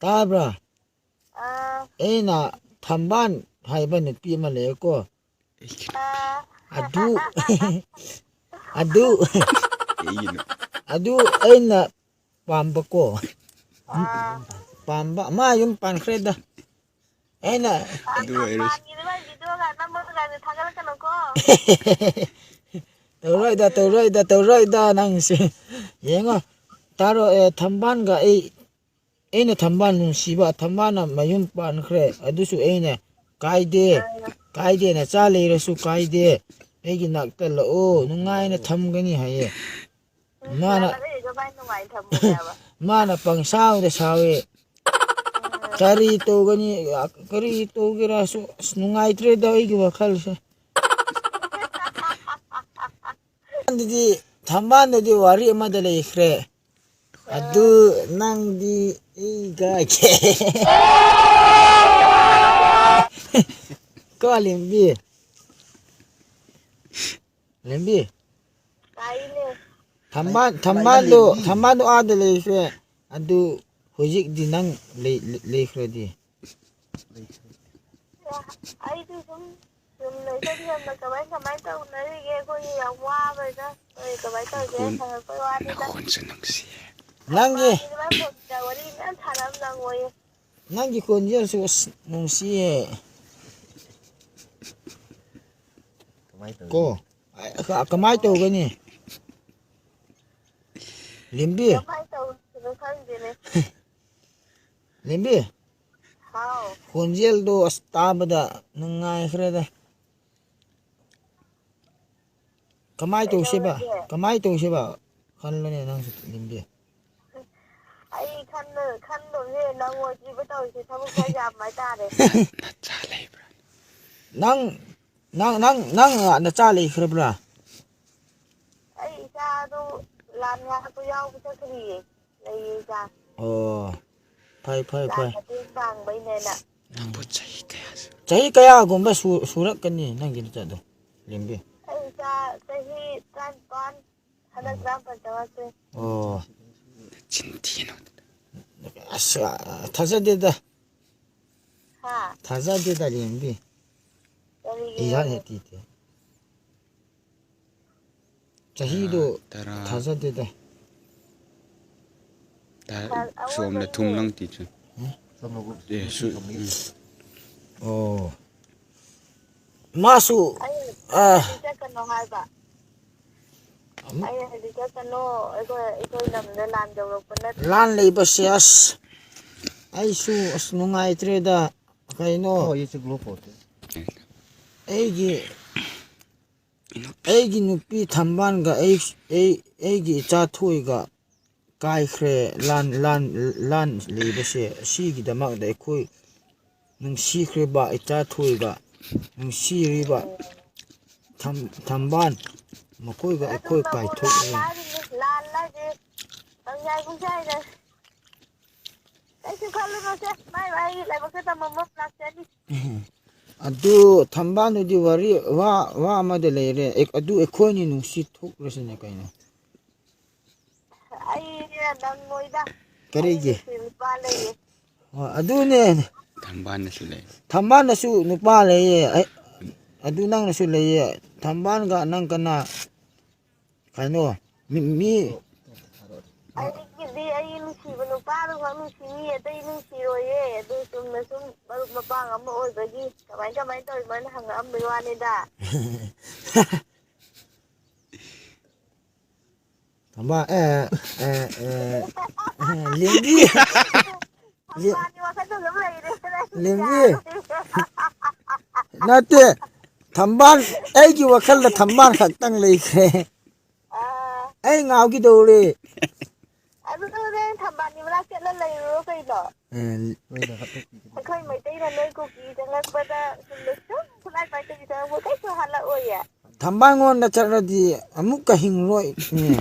ꯇꯥꯕ꯭ꯔꯥ ꯑꯥ ꯑꯩꯅ ꯊꯝꯕꯥꯟ ꯍꯥꯏꯕ ꯅꯨꯄꯤ ꯑꯃ ꯂꯩꯀꯣ ꯑꯗꯨ ꯑꯗꯨ ꯑꯗꯨ ꯑꯩꯅ ꯄꯥꯝꯕꯀꯣ ꯄꯥꯝꯕ ꯃꯥ ꯌꯨꯝ ꯄꯥꯟꯈ꯭ꯔꯦꯗ ꯑꯩꯅ ꯇꯧꯔꯣꯏꯗ ꯅꯪꯁꯦ ꯌꯦꯡꯉꯣ ꯇꯥꯔꯣ ꯊꯝꯕꯥꯜꯒ ꯑꯩꯅ ꯊꯝꯕꯥꯜ ꯅꯨꯡꯁꯤꯕ ꯊꯝꯕꯥꯜꯅ ꯃꯌꯨꯝ ꯄꯥꯟꯈ꯭ꯔꯦ ꯑꯗꯨꯁꯨ ꯑꯩꯅ ꯀꯥꯏꯗꯦ ꯅꯆꯥ ꯂꯩꯔꯁꯨ ꯀꯥꯏꯗꯦ ꯑꯩꯒꯤ ꯅꯥꯛꯇ ꯂꯥꯛꯑꯣ ꯅꯨꯡꯉꯥꯏꯅ ꯊꯝꯒꯅꯤ ꯍꯥꯏꯌꯦ ꯃꯥꯅ ꯄꯪꯁꯥꯎꯗ ꯁꯥꯎꯋꯦ ꯀꯔꯤ ꯇꯧꯒꯅꯤ ꯀꯔꯤ ꯇꯧꯒꯦꯔꯁꯨ ꯑꯁ ꯅꯨꯡꯉꯥꯏꯇ꯭ꯔꯦꯗ ꯑꯩꯒꯤ ꯋꯥꯈꯜꯁꯦ ꯊꯝꯕꯥꯜꯗꯗꯤ ꯋꯥꯔꯤ ꯑꯃꯗ ꯂꯩꯈ꯭ꯔꯦ ꯑꯗꯨ ꯅꯪꯗꯤ ꯑꯩꯒ ꯀꯣ ꯂꯦꯝꯕꯤ ꯂꯦꯝꯕꯤ ꯊꯝꯕꯥꯜꯗꯣ ꯑꯥꯗ ꯂꯩꯈ꯭ꯔꯦ ꯑꯗꯨ ꯍꯧꯖꯤꯛꯇꯤ ꯅꯪ ꯂꯩꯈ꯭ꯔꯗꯤ ꯑꯩꯗꯤ ꯁꯨꯝ ꯂꯩꯖꯕꯤꯔꯝꯅ ꯀꯃꯥꯏ ꯇꯧꯅꯔꯤꯒꯦ ꯑꯩꯈꯣꯏꯒꯤ ꯌꯥꯝ ꯋꯥꯕꯗ ꯍꯣꯏ ꯀꯃꯥꯏꯅ ꯇꯧꯒꯦ ꯍꯪꯉꯛꯄꯩ ꯋꯥꯅꯤꯗ ꯋꯥꯔꯤ ꯃꯌꯥꯝ ꯁꯥꯟꯅꯕ ꯅꯪꯉꯣꯏꯌꯦ ꯅꯪꯒꯤ ꯈꯣꯟꯖꯦꯜꯁꯨ ꯑꯁ ꯅꯨꯡꯁꯤꯌꯦ ꯀꯣ ꯀꯃꯥꯏꯅ ꯇꯧꯒꯅꯤ ꯂꯦꯝꯕꯤ ꯀꯃꯥꯏꯅ ꯇꯧꯁꯤꯅꯣ ꯈꯪꯗꯦꯅꯦ ꯂꯦꯝꯕꯤ ꯍꯥꯎ ꯈꯣꯟꯖꯦꯜꯗꯣ ꯑꯁ ꯇꯥꯕꯗ ꯅꯨꯡꯉꯥꯏꯈ꯭ꯔꯦꯗ ꯀꯩꯗꯧꯔꯒꯦ ꯀꯃꯥꯏꯅ ꯇꯧꯁꯦꯕ ꯈꯜꯂꯅꯦ ꯅꯪꯁꯨ ꯂꯦꯝꯕꯤ ꯑꯩ ꯈꯟꯗꯣꯁꯦ ꯅꯪꯉꯣꯏꯗ꯭ꯔꯤꯕ ꯇꯧꯔꯤꯁꯦ ꯊꯕꯛ ꯈꯔ ꯌꯥꯝꯕ ꯍꯥꯏꯇꯥꯔꯦ ꯅꯪ ꯅꯆꯥ ꯂꯩꯈ꯭ꯔꯕ꯭ꯔꯥ ꯑꯩ ꯏꯆꯥꯗꯨ ꯂꯥꯟ ꯉꯥꯛꯄ ꯌꯥꯎꯕ ꯆꯠꯈ꯭ꯔꯤꯌꯦ ꯂꯩꯌꯦ ꯏꯆꯥ ꯑꯣ ꯐꯩ ꯂꯥꯟ ꯃꯇꯦꯡ ꯄꯥꯡꯕꯩꯅꯦꯅ ꯆꯍꯤ ꯀꯌꯥꯒꯨꯝꯕ ꯁꯨꯔꯛꯀꯅꯤ ꯅꯪꯒꯤ ꯅꯆꯥꯗꯣ ꯂꯦꯝꯕꯤ ꯑꯩ ꯏꯆꯥ ꯆꯍꯤ 35 ꯍꯟꯗꯛ 34 ꯆꯪꯉꯛꯇꯣꯏꯅꯤ ꯑꯣ ꯑꯁ ꯊꯥꯖꯗꯦꯗ ꯍꯥ ꯊꯥꯖꯗꯦꯗ ꯂꯦꯝꯕꯤ ꯀꯔꯤꯒꯤꯅꯣꯅꯦ ꯆꯍꯤꯗꯣ ꯊꯥꯖꯗꯦꯗ ꯑꯑꯣꯏꯕꯩꯅꯦ ꯑꯣ ꯃꯥꯁꯨ ꯑꯩꯅ ꯍꯧꯖꯤꯛ ꯆꯠꯀꯅꯣ ꯍꯥꯏꯕ ꯑꯩꯅ ꯍꯧꯖꯤꯛ ꯆꯠꯀꯅꯣ ꯑꯩꯈꯣꯏ ꯂꯝꯗ ꯂꯥꯟ ꯌꯧꯔꯛꯄ ꯅꯠꯇ꯭ꯔꯤ ꯂꯥꯟ ꯂꯩꯕꯁꯦ ꯑꯁ ꯑꯩꯁꯨ ꯑꯁ ꯅꯨꯡꯉꯥꯏꯇ꯭ꯔꯦꯗ ꯀꯩꯅꯣ ꯑꯩꯒꯤ ꯅꯨꯄꯤ ꯊꯝꯕꯥꯜꯒ ꯑꯩꯒꯤ ꯏꯆꯥ ꯊꯣꯏꯒ ꯀꯥꯏꯈ꯭ꯔꯦ ꯂꯥꯟ ꯂꯩꯕꯁꯦ ꯑꯁꯤꯒꯤꯗꯃꯛꯇ ꯑꯩꯈꯣꯏ ꯅꯨꯡꯁꯤꯈ꯭ꯔꯤꯕ ꯏꯆꯥ ꯊꯣꯏꯒ ꯅꯨꯡꯁꯤꯔꯤꯕ ꯊꯝꯕꯥꯜ ꯃꯈꯣꯏꯒ ꯑꯩꯈꯣꯏ ꯑꯗꯨꯝꯕꯕꯨ ꯂꯥꯟ ꯀꯥꯏꯊꯣꯛꯑꯦ ꯍꯥꯏꯔꯤꯅꯤ ꯂꯥꯟ ꯍꯥꯏꯁꯦ ꯄꯪꯌꯥꯏ ꯄꯨꯡꯌꯥꯏꯗ ꯀꯩꯁꯨ ꯈꯜꯂꯨꯅꯨꯁꯦ ꯃꯥꯏ ꯂꯥꯏꯕꯛꯇ ꯇꯝꯃꯝꯕ ꯂꯥꯛꯆꯅꯤ ꯑꯗꯨ ꯊꯝꯕꯥꯜꯗꯨꯗꯤ ꯋꯥ ꯑꯃꯗ ꯂꯩꯔꯦ ꯑꯗꯨ ꯑꯩꯈꯣꯏꯅꯤ ꯅꯨꯡꯁꯤꯠ ꯊꯣꯛꯂꯁꯤꯅꯦ ꯀꯩꯅꯣ ꯑꯩꯅꯦ ꯅꯪꯉꯣꯏꯗ ꯑꯩ ꯀꯔꯤꯒꯤ ꯅꯨꯡꯁꯤꯕ ꯅꯨꯄꯥ ꯂꯩꯌꯦ ꯑꯗꯨꯅꯦ ꯊꯝꯕꯥꯜꯗꯁꯨ ꯅꯨꯄꯥ ꯂꯩꯌꯦ ꯑꯗꯨ ꯅꯪꯅꯁꯨ ꯂꯩꯌꯦ ꯊꯝꯕꯥꯜꯒ ꯅꯪ ꯀꯅꯥ ꯀꯩꯅꯣ ꯃꯤ ꯑꯩꯒꯤꯗꯤ ꯑꯩꯒꯤ ꯅꯨꯡꯁꯤꯕ ꯅꯨꯄꯥꯗꯨꯈꯛ ꯅꯨꯡꯁꯤꯅꯤ ꯑꯇꯩ ꯅꯨꯡꯁꯤꯔꯣꯏꯌꯦ ꯑꯗꯨ ꯆꯨꯝꯅ ꯁꯨꯝ ꯃꯔꯨꯞ ꯃꯄꯥꯡ ꯑꯃ ꯑꯣꯏꯕꯒꯤ ꯀꯃꯥꯏ ꯇꯧꯔꯤꯅꯣꯅ ꯍꯪꯉꯛꯑꯝꯕꯒꯤ ꯋꯥꯅꯤꯗ ꯂꯦꯝꯕꯤ ꯊꯝꯕꯥꯜꯒꯤ ꯋꯥꯈꯜꯗ ꯑꯗꯨꯝ ꯂꯩꯔꯦ ꯅꯪ ꯂꯦꯝꯕꯤ ꯌꯥꯔꯣꯏ ꯅꯠꯇꯦ ꯊꯝꯕꯥꯜ ꯑꯩꯒꯤ ꯋꯥꯈꯜꯗ ꯊꯝꯕꯥꯜ ꯈꯛꯇꯪ ꯂꯩꯈ꯭ꯔꯦ ꯑꯩ ꯉꯥꯎꯒꯤꯗꯧꯔꯦ ꯑꯗꯨꯅꯦ ꯊꯝꯕꯥꯜꯒꯤ ꯃꯅꯥꯛ ꯆꯠꯂ ꯂꯩꯔꯨꯔꯣ ꯀꯩꯅꯣ ꯑꯩꯈꯣꯏ ꯃꯩꯇꯩꯅ ꯅꯣꯏ ꯀꯨꯀꯤ ꯆꯪꯂꯛꯄꯗ ꯆꯨꯝꯅ ꯁꯨꯝ ꯈꯨꯠꯂꯥꯏ ꯄꯥꯏꯇꯕꯤ ꯆꯪꯉꯛꯄ ꯀꯩꯁꯨ ꯍꯜꯂꯛꯑꯣꯏꯌꯦ ꯊꯝꯕꯥꯜꯉꯣꯟꯗ ꯆꯠꯂꯗꯤ ꯑꯃꯨꯛꯀ ꯍꯤꯡꯂꯣꯏꯅꯦ